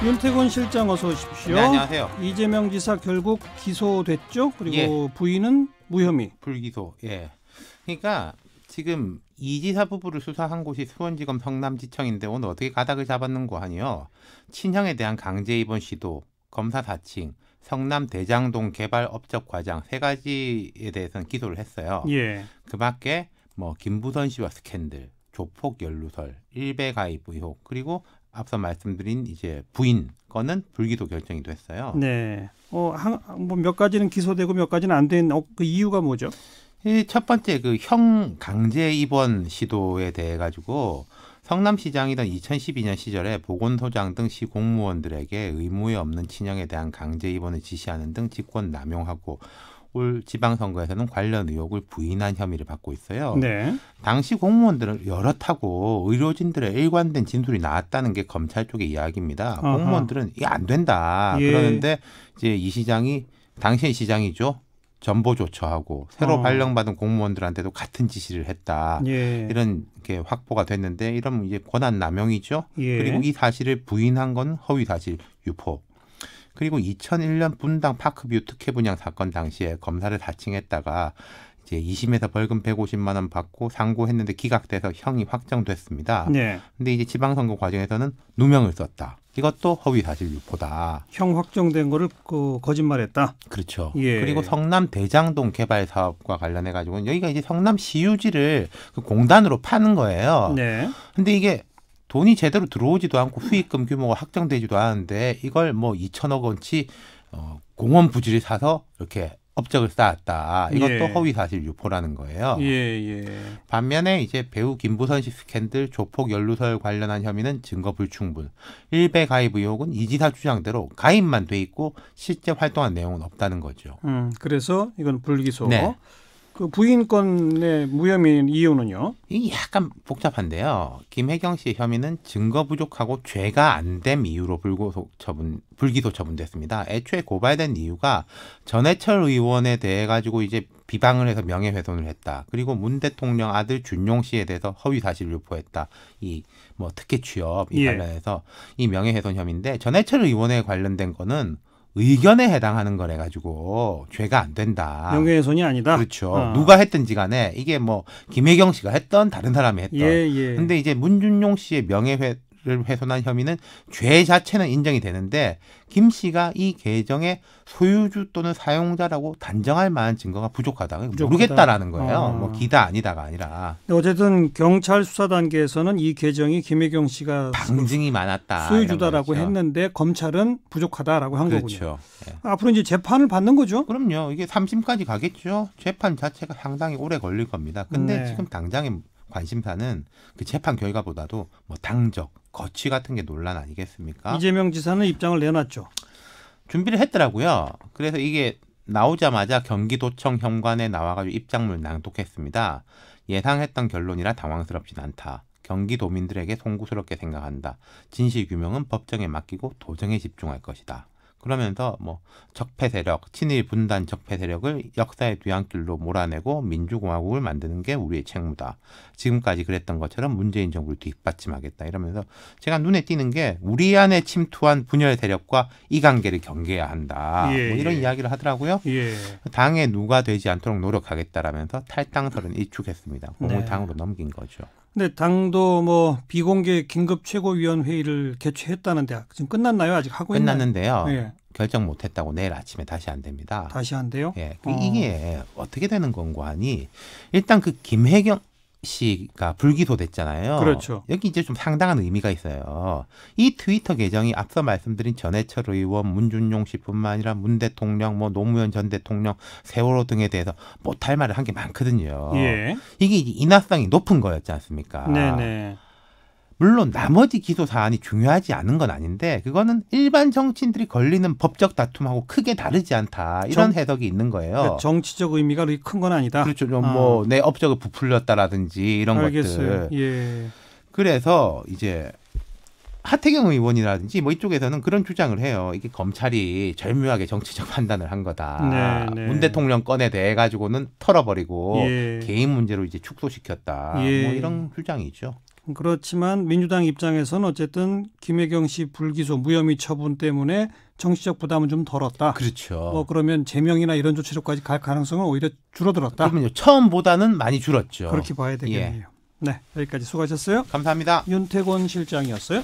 윤태곤 실장 어서 오십시오. 네, 안녕하세요. 이재명 지사 결국 기소됐죠? 그리고 예. 부인은 무혐의. 불기소. 예. 그러니까 지금 이 지사 부부를 수사한 곳이 수원지검 성남지청인데 오늘 어떻게 가닥을 잡았는고 하니요. 친형에 대한 강제 입원 시도, 검사 사칭, 성남 대장동 개발 업적 과장 세 가지에 대해서는 기소를 했어요. 예. 그밖에 뭐 김부선 씨와 스캔들, 조폭 연루설, 일배 가입 의혹, 그리고 앞서 말씀드린 이제 부인 건은 불기소 결정이 됐어요. 네. 뭐 몇 가지는 기소되고 몇 가지는 안 된 그 이유가 뭐죠? 첫 번째 그 형 강제 입원 시도에 대해 가지고 성남시장이던 2012년 시절에 보건소장 등 시 공무원들에게 의무에 없는 친형에 대한 강제 입원을 지시하는 등 직권 남용하고 올 지방선거에서는 관련 의혹을 부인한 혐의를 받고 있어요. 네. 당시 공무원들은 여럿하고 의료진들의 일관된 진술이 나왔다는 게 검찰 쪽의 이야기입니다. 어허. 공무원들은 이게 안 된다. 예. 그러는데 이제 이 시장이 당시의 시장이죠. 전보 조처하고 새로 발령받은 공무원들한테도 같은 지시를 했다. 예. 이런 게 확보가 됐는데 이러면 이제 권한 남용이죠. 예. 그리고 이 사실을 부인한 건 허위 사실 유포. 그리고 2001년 분당 파크뷰 특혜 분양 사건 당시에 검사를 사칭했다가 이제 2심에서 벌금 150만 원 받고 상고했는데 기각돼서 형이 확정됐습니다. 네. 근데 이제 지방선거 과정에서는 누명을 썼다. 이것도 허위 사실 유포다. 형 확정된 거를 거짓말했다. 그렇죠. 예. 그리고 성남 대장동 개발 사업과 관련해 가지고는 여기가 이제 성남 시유지를 그 공단으로 파는 거예요. 네. 근데 이게 돈이 제대로 들어오지도 않고 수익금 규모가 확정되지도 않은데 이걸 뭐 2천억 원치 공원 부지를 사서 이렇게 업적을 쌓았다. 이것도 예. 허위 사실 유포라는 거예요. 예, 예. 반면에 이제 배우 김부선 씨 스캔들 조폭 연루설 관련한 혐의는 증거 불충분. 일배 가입 의혹은 이 지사 주장대로 가입만 돼 있고 실제 활동한 내용은 없다는 거죠. 그래서 이건 불기소. 네. 그 부인 건의 무혐의 이유는요? 이게 약간 복잡한데요. 김혜경 씨의 혐의는 증거 부족하고 죄가 안 됨 이유로 불기소 처분됐습니다. 애초에 고발된 이유가 전해철 의원에 대해 가지고 이제 비방을 해서 명예훼손을 했다. 그리고 문 대통령 아들 준용 씨에 대해서 허위 사실 유포했다. 이 뭐 특혜 취업 이 예. 관련해서 이 명예훼손 혐의인데 전해철 의원에 관련된 거는 의견에 해당하는 거래 가지고 죄가 안 된다. 명예훼손이 아니다. 그렇죠. 누가 했든지 간에 이게 뭐 김혜경 씨가 했던 다른 사람이 했던. 예, 예. 근데 이제 문준용 씨의 명예를 훼손한 혐의는 죄 자체는 인정이 되는데 김 씨가 이 계정의 소유주 또는 사용자라고 단정할 만한 증거가 부족하다. 모르겠다라는 거예요. 뭐 기다 아니다가 아니라. 어쨌든 경찰 수사 단계에서는 이 계정이 김혜경 씨가 방증이 많았다. 소유주다라고 했는데 검찰은 부족하다라고 한 거군요. 그렇죠. 예. 앞으로 이제 재판을 받는 거죠? 그럼요. 이게 3심까지 가겠죠. 재판 자체가 상당히 오래 걸릴 겁니다. 근데 네. 지금 당장의 관심사는 그 재판 결과보다도 뭐 당적, 거취 같은 게 논란 아니겠습니까? 이재명 지사는 입장을 내놨죠. 준비를 했더라고요. 그래서 이게 나오자마자 경기도청 현관에 나와가지고 입장문을 낭독했습니다. 예상했던 결론이라 당황스럽진 않다. 경기도민들에게 송구스럽게 생각한다. 진실 규명은 법정에 맡기고 도정에 집중할 것이다. 그러면서 뭐 적폐 세력, 친일 분단 적폐 세력을 역사의 뒤안길로 몰아내고 민주공화국을 만드는 게 우리의 책무다. 지금까지 그랬던 것처럼 문재인 정부를 뒷받침하겠다. 이러면서 제가 눈에 띄는 게 우리 안에 침투한 분열 세력과 이 관계를 경계해야 한다. 예, 뭐 이런 예. 이야기를 하더라고요. 예. 당에 누가 되지 않도록 노력하겠다라면서 탈당설은 일축했습니다. 공을 네. 당으로 넘긴 거죠. 근데 당도 뭐 비공개 긴급 최고위원회의를 개최했다는데 지금 끝났나요? 아직 하고 있나요? 끝났는데요. 예. 결정 못했다고 내일 아침에 다시 안 됩니다. 다시 한대요? 예, 이게 어떻게 되는 건고 하니 일단 그 김혜경 씨가 불기소됐잖아요. 그렇죠. 여기 이제 좀 상당한 의미가 있어요. 이 트위터 계정이 앞서 말씀드린 전해철 의원, 문준용 씨뿐만 아니라 문 대통령, 뭐 노무현 전 대통령, 세월호 등에 대해서 못할 말을 한 게 많거든요. 예. 이게 이제 인화성이 높은 거였지 않습니까? 네네. 물론 나머지 기소 사안이 중요하지 않은 건 아닌데 그거는 일반 정치인들이 걸리는 법적 다툼하고 크게 다르지 않다. 이런 해석이 있는 거예요. 그러니까 정치적 의미가 그렇게 큰 건 아니다. 그렇죠. 좀 뭐 내 업적을 부풀렸다라든지 이런 알겠어요. 것들. 예. 그래서 이제 하태경 의원이라든지 뭐 이쪽에서는 그런 주장을 해요. 이게 검찰이 절묘하게 정치적 판단을 한 거다. 네, 네. 문 대통령 건에 대해 가지고는 털어버리고 예. 개인 문제로 이제 축소시켰다. 예. 뭐 이런 주장이죠. 그렇지만 민주당 입장에서는 어쨌든 김혜경 씨 불기소 무혐의 처분 때문에 정치적 부담은 좀 덜었다. 그렇죠. 뭐 그러면 제명이나 이런 조치로까지 갈 가능성은 오히려 줄어들었다. 그러면요. 처음보다는 많이 줄었죠. 그렇게 봐야 되겠네요. 네, 여기까지 수고하셨어요. 감사합니다. 윤태곤 실장이었어요.